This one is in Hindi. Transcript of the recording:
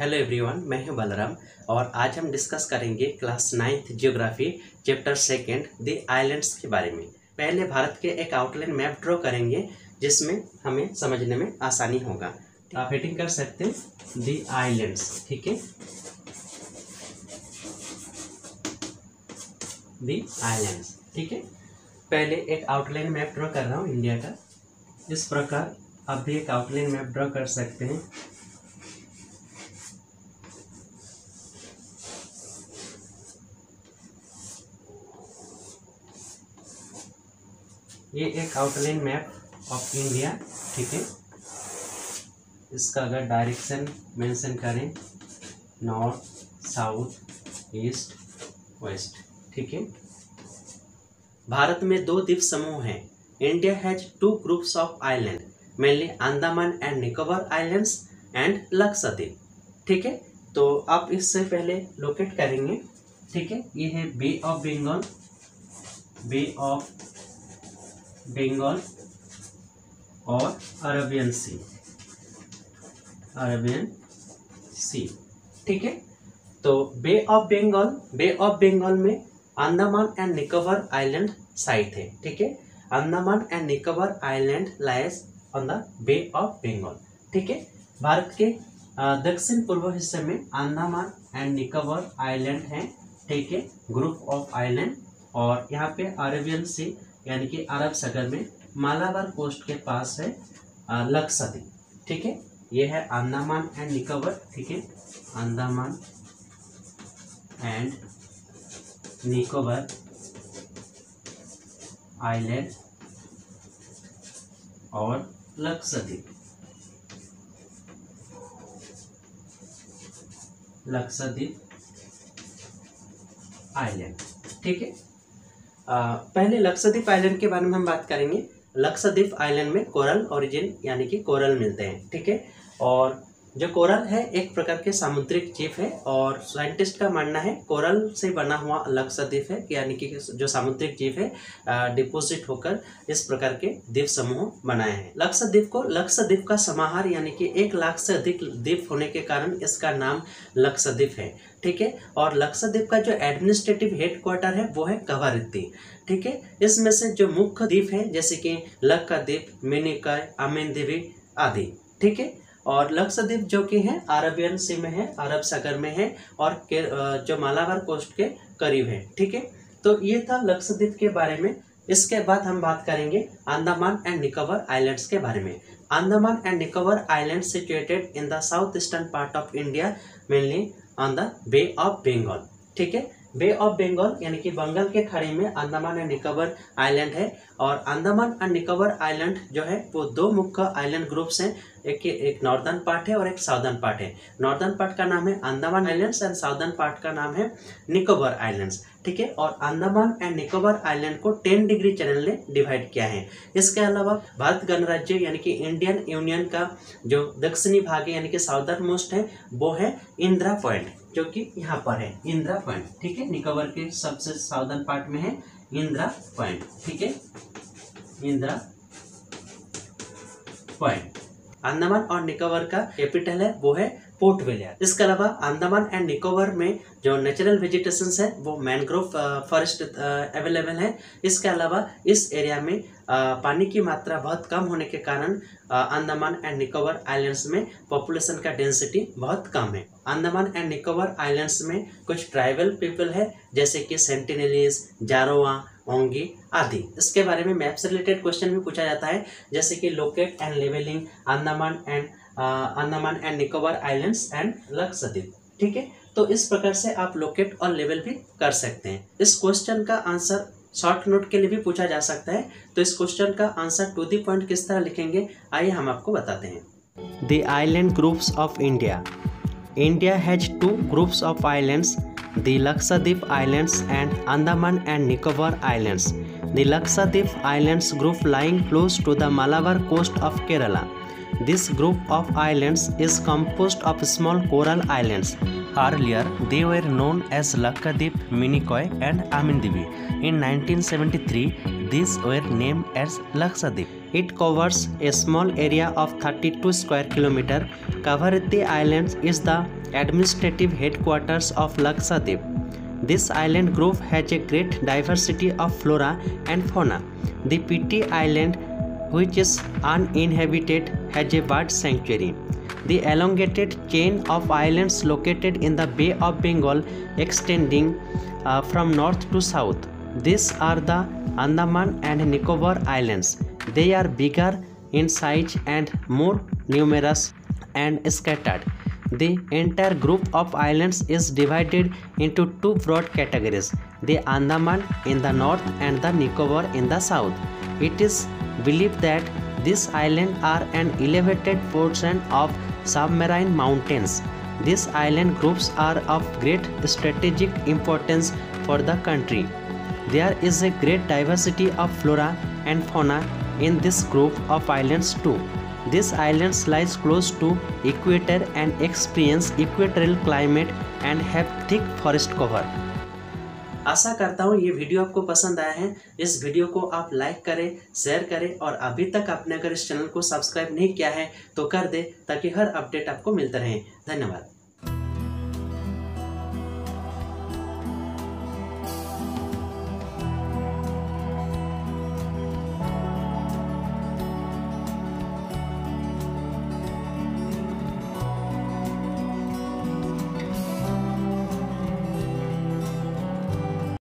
हेलो एवरीवन, मैं हूं बलराम और आज हम डिस्कस करेंगे class 9th geography chapter 2 the islands के बारे में। पहले भारत के एक आउटलाइन मैप ड्रॉ करेंगे जिसमें हमें समझने में आसानी होगा। आप हेडिंग कर सकते हैं द आइलैंड्स, ठीक है, द आइलैंड्स, ठीक है। पहले एक आउटलाइन मैप ड्रॉ कर रहा हूँ इंडिया का। इस प्रकार आप भी एक आउटलाइन मैप ड्रॉ कर सकते हैं। ये एक आउटलाइन मैप ऑफ इंडिया, ठीक है। इसका अगर डायरेक्शन मेंशन करें, नॉर्थ, साउथ, ईस्ट, वेस्ट, ठीक है। भारत में 2 द्वीप समूह हैं। India has 2 groups of island, mainly Andaman and Nicobar islands and Lakshadweep, ठीक है। तो आप इससे पहले लोकेट करेंगे, ठीक है। ये है Bay of Bengal, Bay of Bengal और अरेबियन सी, अरेबियन सी, ठीक है। तो बे ऑफ बंगाल में Andaman and Nicobar island site है, ठीक है। Andaman and Nicobar island lies on the bay of Bengal, ठीक है। भारत के दक्षिण पूर्व हिस्से में अंडमान एंड निकोबार आइलैंड हैं, ठीक है, ग्रुप ऑफ आइलैंड। और यहाँ पे अरेबियन सी यानी कि अरब सागर में मालाबार कोस्ट के पास है लक्षद्वीप, ठीक है। ये है अंडमान एंड निकोबार, ठीक है, अंडमान एंड निकोबार आइलैंड और लक्षद्वीप, लक्षद्वीप आइलैंड, ठीक है। पहले लक्षद्वीप आइलैंड के बारे में हम बात करेंगे। लक्षद्वीप आइलैंड में कोरल ओरिजिन यानी कि कोरल मिलते हैं, ठीक है। और जो कोरल है एक प्रकार के सामुद्रिक जीव है और साइंटिस्ट का मानना है कोरल से बना हुआ लक्षद्वीप है, यानी कि जो सामुद्रिक जीव है डिपोजिट होकर इस प्रकार के द्वीप समूह बनाए हैं। लक्षद्वीप को लक्षद्वीप का समाहार यानी कि 1 लाख से अधिक द्वीप होने के कारण इसका नाम लक्षद्वीप है, ठीक है। और लक्षद्वीप का जो एडमिनिस्ट्रेटिव हेडक्वार्टर है वो है कवरत्ती, ठीक है। इसमें से जो मुख्य द्वीप है जैसे कि लक्षद्वीप, मिनिकॉय, अमीनद्वीप आदि, ठीक है। और लक्षद्वीप जो कि है अरेबियन सी में है, अरब सागर में है और जो मालाबार कोस्ट के करीब है, ठीक है। तो ये था लक्षद्वीप के बारे में। इसके बाद हम बात करेंगे अंडमान एंड निकोबार आइलैंड्स के बारे में। Andaman and Nicobar island situated in the south eastern part of India, mainly on the bay of Bengal, ठीक है। बे ऑफ बंगाल यानी कि बंगाल के खाड़ी में अंडमान एंड निकोबार आइलैंड है। और अंडमान एंड निकोबार आइलैंड जो है वो 2 मुख्य आइलैंड ग्रुप्स हैं, एक नॉर्दर्न पार्ट है और एक साउदर्न पार्ट है। नॉर्दर्न पार्ट का नाम है Andaman islands and southern part का नाम है निकोबार आइलैंड्स, ठीक है। और अंडमान एंड निकोबार आइलैंड को 10 डिग्री चैनल ने डिवाइड किया है। इसके अलावा भारत गणराज्य यानी कि इंडियन यूनियन का जो दक्षिणी भाग है यानी कि साउदर्न मोस्ट है वो है इंदिरा पॉइंट, जो कि यहाँ पर है इंदिरा पॉइंट, ठीक है। निकोबार के सबसे साउदर्न पार्ट में है इंदिरा पॉइंट, ठीक है, इंदिरा पॉइंट। अंडमान और निकोबार का कैपिटल है वो है पोर्ट ब्लेयर। इसके अलावा अंडमान एंड निकोबार में जो नेचुरल वेजिटेशन है वो मैनग्रोव फॉरेस्ट अवेलेबल है। इसके अलावा इस एरिया में पानी की मात्रा बहुत कम होने के कारण अंडमान एंड निकोबार आइलैंड्स में पॉपुलेशन का डेंसिटी बहुत कम है। अंडमान एंड निकोबार आइलैंड्स में कुछ ट्राइबल पीपल है जैसे कि सेंटिनेलीज, जारोवा, ओंगी आदि। इसके बारे में मैप से रिलेटेड क्वेश्चन भी पूछा जाता है, जैसे कि locate and levelling Andaman and Nicobar islands and Lakshadweep, ठीक है। तो इस प्रकार से आप लोकेट और लेवल भी कर सकते हैं। इस क्वेश्चन का आंसर शॉर्ट नोट के लिए भी पूछा जा सकता है। तो इस क्वेश्चन का आंसर टू द पॉइंट किस तरह लिखेंगे, आइए हम आपको बताते हैं। The island groups of India. India has 2 groups of islands, the Lakshadweep Islands and Andaman and Nicobar Islands. The Lakshadweep Islands group lying close to the Malabar coast of Kerala. This group of islands is composed of small coral islands. Earlier, they were known as Lakshadweep, Minicoy and Amindivy. In 1973, these were named as Lakshadweep. It covers a small area of 32 square kilometer. Kavaratti Islands is the administrative headquarters of Lakshadweep. This island group has a great diversity of flora and fauna. The Piti Island, which is uninhabited, has a bird sanctuary. The elongated chain of islands located in the Bay of Bengal extending from north to south. These are the Andaman and Nicobar Islands. They are bigger in size and more numerous and scattered. The entire group of islands is divided into two broad categories, the Andaman in the north and the Nicobar in the south. It is believed that these islands are an elevated portion of submarine mountains. These island groups are of great strategic importance for the country. There is a great diversity of flora and fauna in this group of islands too. These islands lies close to equator and experience equatorial climate and have thick forest cover. आशा करता हूँ ये वीडियो आपको पसंद आया है। इस वीडियो को आप लाइक करें, शेयर करें और अभी तक आपने अगर इस चैनल को सब्सक्राइब नहीं किया है तो कर दे ताकि हर अपडेट आपको मिलता रहे। धन्यवाद।